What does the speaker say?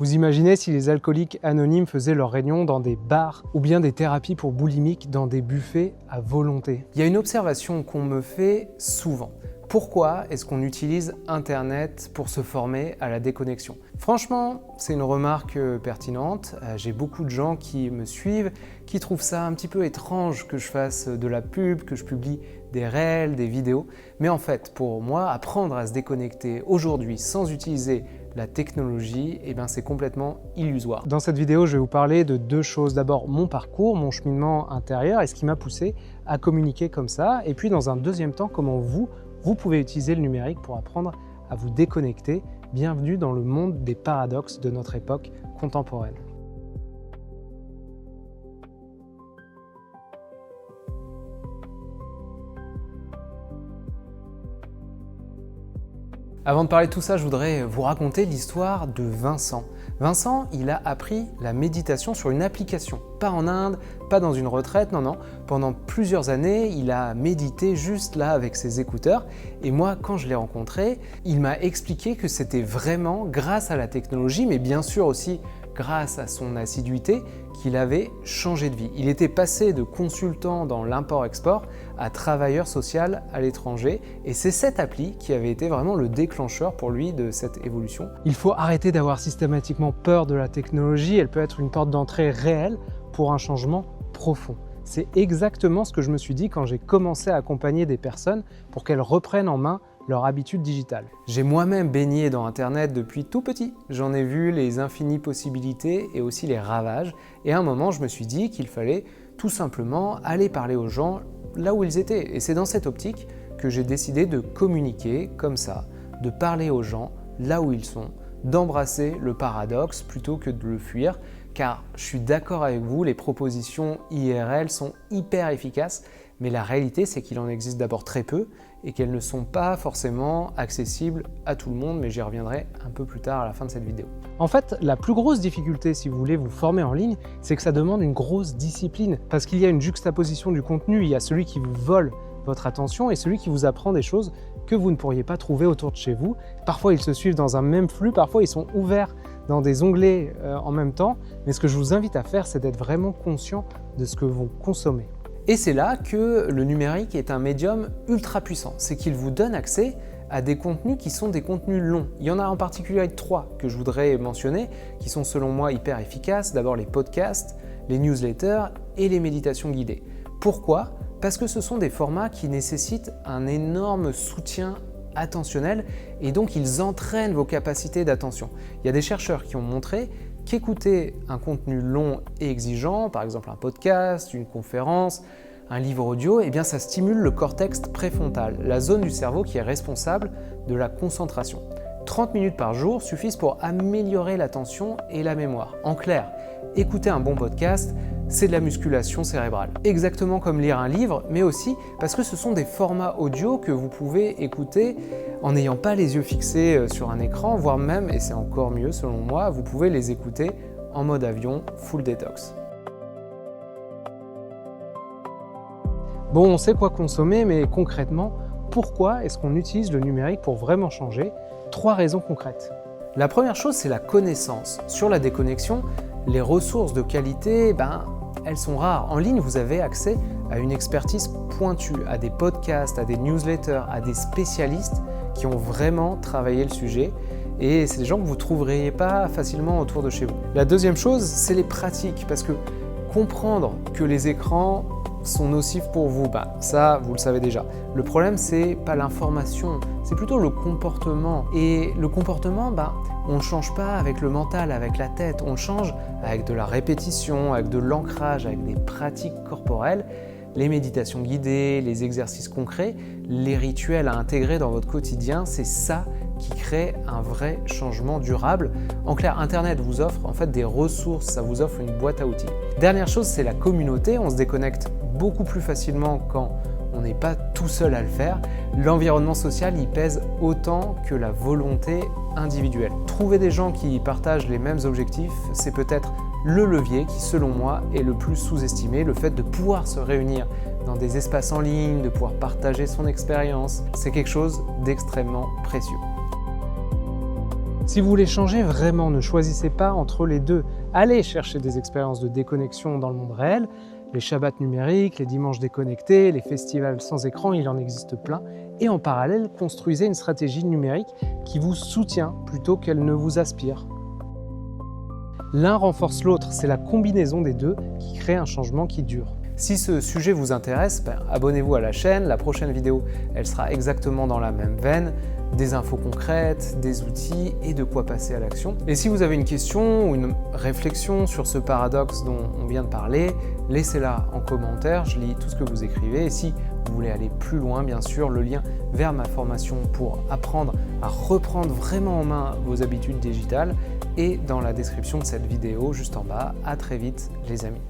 Vous imaginez si les alcooliques anonymes faisaient leurs réunions dans des bars ou bien des thérapies pour boulimiques dans des buffets à volonté? Il y a une observation qu'on me fait souvent. Pourquoi est-ce qu'on utilise Internet pour se former à la déconnexion? Franchement, c'est une remarque pertinente. J'ai beaucoup de gens qui me suivent, qui trouvent ça un petit peu étrange que je fasse de la pub, que je publie des réels, des vidéos. Mais en fait, pour moi, apprendre à se déconnecter aujourd'hui sans utiliser la technologie, c'est complètement illusoire. Dans cette vidéo, je vais vous parler de deux choses. D'abord, mon parcours, mon cheminement intérieur et ce qui m'a poussé à communiquer comme ça. Et puis, dans un deuxième temps, comment vous pouvez utiliser le numérique pour apprendre à vous déconnecter. Bienvenue dans le monde des paradoxes de notre époque contemporaine. Avant de parler de tout ça, je voudrais vous raconter l'histoire de Vincent. Vincent, il a appris la méditation sur une application. Pas en Inde, pas dans une retraite, non. Pendant plusieurs années, il a médité juste là avec ses écouteurs. Et moi, quand je l'ai rencontré, il m'a expliqué que c'était vraiment grâce à la technologie, mais bien sûr aussi grâce à son assiduité, qu'il avait changé de vie. Il était passé de consultant dans l'import-export à travailleur social à l'étranger et c'est cette appli qui avait été vraiment le déclencheur pour lui de cette évolution. Il faut arrêter d'avoir systématiquement peur de la technologie, elle peut être une porte d'entrée réelle pour un changement profond. C'est exactement ce que je me suis dit quand j'ai commencé à accompagner des personnes pour qu'elles reprennent en main leur habitude digitale. J'ai moi-même baigné dans Internet depuis tout petit. J'en ai vu les infinies possibilités et aussi les ravages. Et à un moment, je me suis dit qu'il fallait tout simplement aller parler aux gens là où ils étaient. Et c'est dans cette optique que j'ai décidé de communiquer comme ça, de parler aux gens là où ils sont, d'embrasser le paradoxe plutôt que de le fuir. Car je suis d'accord avec vous, les propositions IRL sont hyper efficaces, mais la réalité c'est qu'il en existe d'abord très peu et qu'elles ne sont pas forcément accessibles à tout le monde, mais j'y reviendrai un peu plus tard à la fin de cette vidéo. En fait, la plus grosse difficulté si vous voulez vous former en ligne, c'est que ça demande une grosse discipline, parce qu'il y a une juxtaposition du contenu, il y a celui qui vous vole votre attention et celui qui vous apprend des choses que vous ne pourriez pas trouver autour de chez vous. Parfois ils se suivent dans un même flux, parfois ils sont ouverts dans des onglets en même temps, mais ce que je vous invite à faire, c'est d'être vraiment conscient de ce que vous consommez. Et c'est là que le numérique est un médium ultra puissant, c'est qu'il vous donne accès à des contenus qui sont des contenus longs. Il y en a en particulier 3 que je voudrais mentionner, qui sont selon moi hyper efficaces. D'abord les podcasts, les newsletters et les méditations guidées. Pourquoi ? Parce que ce sont des formats qui nécessitent un énorme soutien attentionnel et donc ils entraînent vos capacités d'attention. Il y a des chercheurs qui ont montré qu'écouter un contenu long et exigeant, par exemple un podcast, une conférence, un livre audio, ça stimule le cortex préfrontal, la zone du cerveau qui est responsable de la concentration. 30 minutes par jour suffisent pour améliorer l'attention et la mémoire. En clair, écouter un bon podcast, c'est de la musculation cérébrale. Exactement comme lire un livre, mais aussi parce que ce sont des formats audio que vous pouvez écouter en n'ayant pas les yeux fixés sur un écran, voire même, et c'est encore mieux selon moi, vous pouvez les écouter en mode avion, full détox. Bon, on sait quoi consommer, mais concrètement, pourquoi est-ce qu'on utilise le numérique pour vraiment changer? 3 raisons concrètes. La première chose, c'est la connaissance. Sur la déconnexion, les ressources de qualité, elles sont rares. En ligne, vous avez accès à une expertise pointue, à des podcasts, à des newsletters, à des spécialistes qui ont vraiment travaillé le sujet. Et c'est des gens que vous ne trouveriez pas facilement autour de chez vous. La deuxième chose, c'est les pratiques. Parce que comprendre que les écrans sont nocifs pour vous, ça, vous le savez déjà. Le problème, c'est pas l'information, c'est plutôt le comportement. Et le comportement, on ne change pas avec le mental, avec la tête, on le change avec de la répétition, avec de l'ancrage, avec des pratiques corporelles, les méditations guidées, les exercices concrets, les rituels à intégrer dans votre quotidien, c'est ça qui crée un vrai changement durable. En clair, Internet vous offre en fait des ressources, ça vous offre une boîte à outils. Dernière chose, c'est la communauté, on se déconnecte beaucoup plus facilement quand on n'est pas tout seul à le faire. L'environnement social, il pèse autant que la volonté individuelle. Trouver des gens qui partagent les mêmes objectifs, c'est peut-être le levier qui, selon moi, est le plus sous-estimé. Le fait de pouvoir se réunir dans des espaces en ligne, de pouvoir partager son expérience, c'est quelque chose d'extrêmement précieux. Si vous voulez changer, vraiment, ne choisissez pas entre les deux. Allez chercher des expériences de déconnexion dans le monde réel, les Shabbats numériques, les dimanches déconnectés, les festivals sans écran, il en existe plein. Et en parallèle, construisez une stratégie numérique qui vous soutient plutôt qu'elle ne vous aspire. L'un renforce l'autre, c'est la combinaison des deux qui crée un changement qui dure. Si ce sujet vous intéresse, abonnez-vous à la chaîne. La prochaine vidéo, elle sera exactement dans la même veine. Des infos concrètes, des outils et de quoi passer à l'action. Et si vous avez une question ou une réflexion sur ce paradoxe dont on vient de parler, laissez-la en commentaire, je lis tout ce que vous écrivez. Et si vous voulez aller plus loin, bien sûr, le lien vers ma formation pour apprendre à reprendre vraiment en main vos habitudes digitales est dans la description de cette vidéo, juste en bas. À très vite, les amis.